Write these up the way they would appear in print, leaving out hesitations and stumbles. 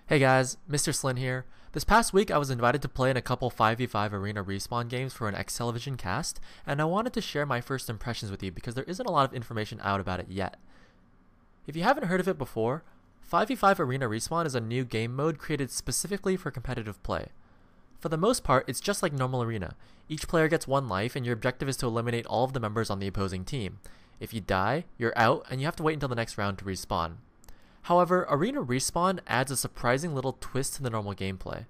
Hey guys, Mr. SLIN here. This past week I was invited to play in a couple 5v5 arena respawn games for an eXtelevision cast, and I wanted to share my first impressions with you because there isn't a lot of information out about it yet. If you haven't heard of it before, 5v5 arena respawn is a new game mode created specifically for competitive play. For the most part, it's just like normal arena. Each player gets one life and your objective is to eliminate all of the members on the opposing team. If you die, you're out and you have to wait until the next round to respawn. However, Arena Respawn adds a surprising little twist to the normal gameplay.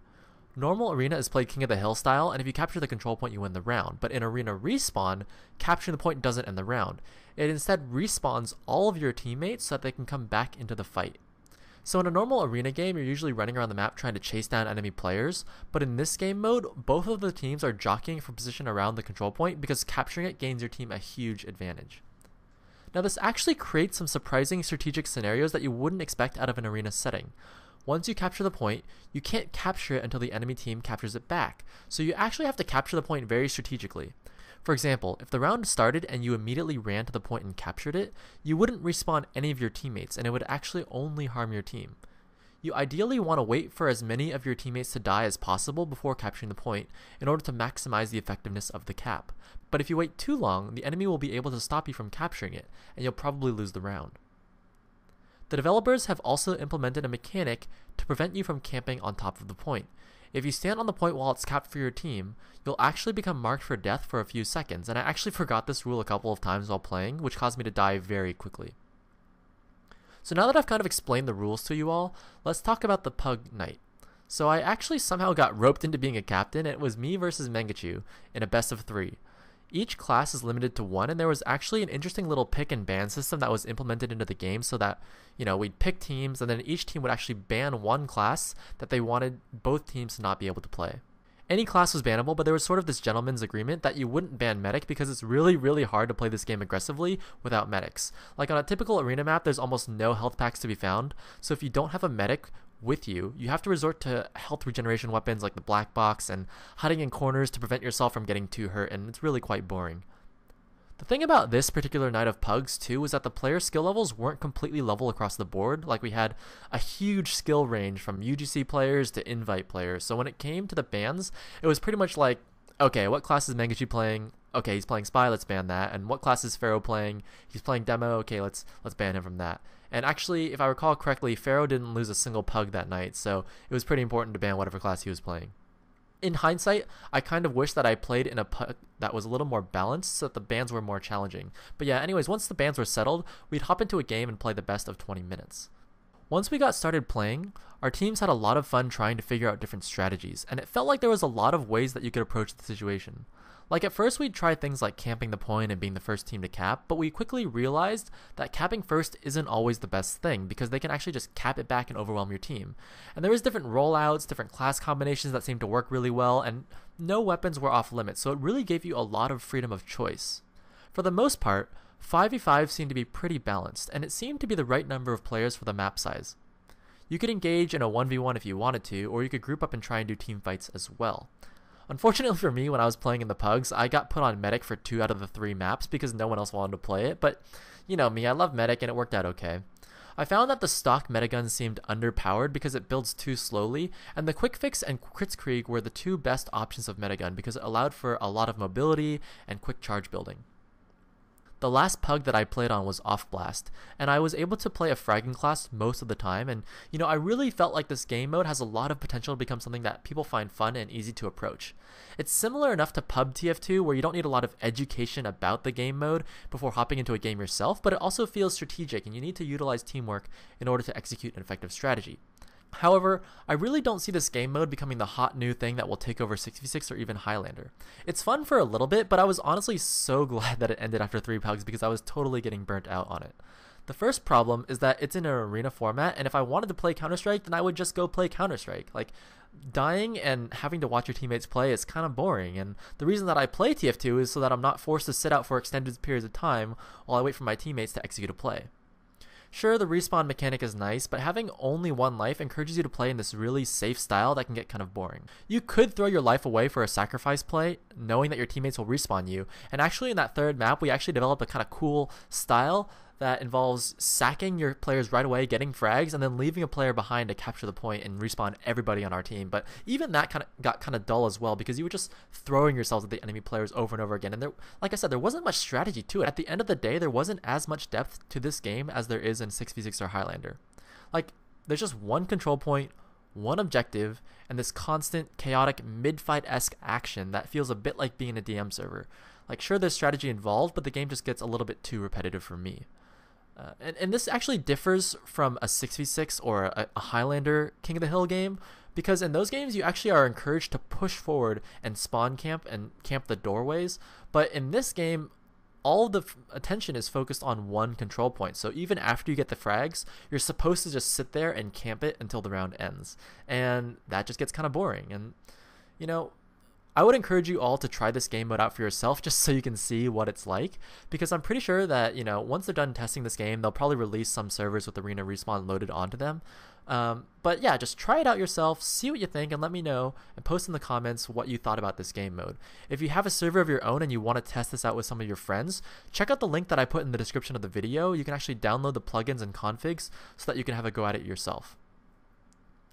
Normal Arena is played King of the Hill style, and if you capture the control point you win the round, but in Arena Respawn, capturing the point doesn't end the round. It instead respawns all of your teammates so that they can come back into the fight. So in a normal arena game, you're usually running around the map trying to chase down enemy players, but in this game mode, both of the teams are jockeying for position around the control point because capturing it gains your team a huge advantage. Now this actually creates some surprising strategic scenarios that you wouldn't expect out of an arena setting. Once you capture the point, you can't capture it until the enemy team captures it back, so you actually have to capture the point very strategically. For example, if the round started and you immediately ran to the point and captured it, you wouldn't respawn any of your teammates and it would actually only harm your team. You ideally want to wait for as many of your teammates to die as possible before capturing the point in order to maximize the effectiveness of the cap. But if you wait too long, the enemy will be able to stop you from capturing it, and you'll probably lose the round. The developers have also implemented a mechanic to prevent you from camping on top of the point. If you stand on the point while it's capped for your team, you'll actually become marked for death for a few seconds, and I actually forgot this rule a couple of times while playing, which caused me to die very quickly. So now that I've kind of explained the rules to you all, let's talk about the Pug Night. So I actually somehow got roped into being a captain, and it was me versus Mangachu in a best of 3. Each class is limited to 1, and there was actually an interesting little pick and ban system that was implemented into the game so that, we'd pick teams and then each team would actually ban one class that they wanted both teams to not be able to play. Any class was bannable, but there was sort of this gentleman's agreement that you wouldn't ban medic because it's really hard to play this game aggressively without medics. Like on a typical arena map, there's almost no health packs to be found, so if you don't have a medic with you, you have to resort to health regeneration weapons like the black box and hiding in corners to prevent yourself from getting too hurt, and it's really quite boring. The thing about this particular night of Pugs too was that the player skill levels weren't completely level across the board. Like we had a huge skill range from UGC players to invite players. So when it came to the bans, it was pretty much like, okay, what class is Mangachi playing? Okay, he's playing Spy, let's ban that. And what class is Pharaoh playing? He's playing Demo, okay, let's ban him from that. And actually, if I recall correctly, Pharaoh didn't lose a single Pug that night, so it was pretty important to ban whatever class he was playing. In hindsight, I kind of wish that I played in a Pug that was a little more balanced so that the bans were more challenging. But yeah, anyways, once the bans were settled, we'd hop into a game and play the best of 20 minutes. Once we got started playing, our teams had a lot of fun trying to figure out different strategies, and it felt like there was a lot of ways that you could approach the situation. Like at first we'd try things like camping the point and being the first team to cap, but we quickly realized that capping first isn't always the best thing because they can actually just cap it back and overwhelm your team. And there was different rollouts, different class combinations that seemed to work really well, and no weapons were off limits, so it really gave you a lot of freedom of choice. For the most part, 5v5 seemed to be pretty balanced, and it seemed to be the right number of players for the map size. You could engage in a 1v1 if you wanted to, or you could group up and try and do team fights as well. Unfortunately for me, when I was playing in the Pugs, I got put on Medic for 2 out of the 3 maps because no one else wanted to play it, but you know me, I love Medic and it worked out okay. I found that the stock Metagun seemed underpowered because it builds too slowly, and the Quick Fix and Kritzkrieg were the 2 best options of Metagun because it allowed for a lot of mobility and quick charge building. The last Pug that I played on was Off Blast, and I was able to play a fragging class most of the time, and I really felt like this game mode has a lot of potential to become something that people find fun and easy to approach. It's similar enough to Pub TF2 where you don't need a lot of education about the game mode before hopping into a game yourself, but it also feels strategic and you need to utilize teamwork in order to execute an effective strategy. However, I really don't see this game mode becoming the hot new thing that will take over 6v6 or even Highlander. It's fun for a little bit, but I was honestly so glad that it ended after 3 Pugs because I was totally getting burnt out on it. The first problem is that it's in an arena format, and if I wanted to play Counter-Strike, then I would just go play Counter-Strike. Like, dying and having to watch your teammates play is kind of boring, and the reason that I play TF2 is so that I'm not forced to sit out for extended periods of time while I wait for my teammates to execute a play. Sure, the respawn mechanic is nice, but having only 1 life encourages you to play in this really safe style that can get kind of boring. You could throw your life away for a sacrifice play, knowing that your teammates will respawn you, and actually in that 3rd map we actually developed a kind of cool style that involves sacking your players right away, getting frags, and then leaving a player behind to capture the point and respawn everybody on our team. But even that got kind of dull as well, because you were just throwing yourselves at the enemy players over and over again. And there, like I said, there wasn't much strategy to it. At the end of the day, there wasn't as much depth to this game as there is in 6v6 or Highlander. Like, there's just one control point, one objective, and this constant chaotic mid-fight-esque action that feels a bit like being a DM server. Like, sure, there's strategy involved, but the game just gets a little bit too repetitive for me. And this actually differs from a 6v6 or a Highlander King of the Hill game, because in those games you actually are encouraged to push forward and spawn camp and camp the doorways. But in this game, all the attention is focused on one control point. So even after you get the frags, you're supposed to just sit there and camp it until the round ends. And that just gets kind of boring. And, you know, I would encourage you all to try this game mode out for yourself, just so you can see what it's like, because I'm pretty sure that, you know, once they're done testing this game, they'll probably release some servers with Arena Respawn loaded onto them. But yeah, just try it out yourself, see what you think, and let me know, and post in the comments what you thought about this game mode. If you have a server of your own and you want to test this out with some of your friends, check out the link that I put in the description of the video. You can actually download the plugins and configs so that you can have a go at it yourself.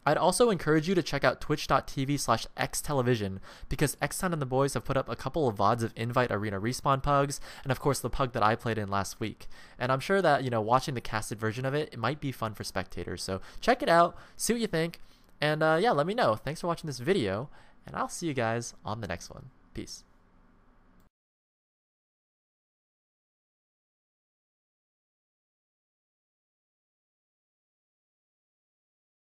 I'd also encourage you to check out twitch.tv/eXtelevision, because Xtown and the boys have put up a couple of VODs of Invite Arena Respawn pugs, and of course the pug that I played in last week. And I'm sure that, you know, watching the casted version of it, it might be fun for spectators. So check it out, see what you think, and yeah, let me know. Thanks for watching this video, and I'll see you guys on the next one. Peace.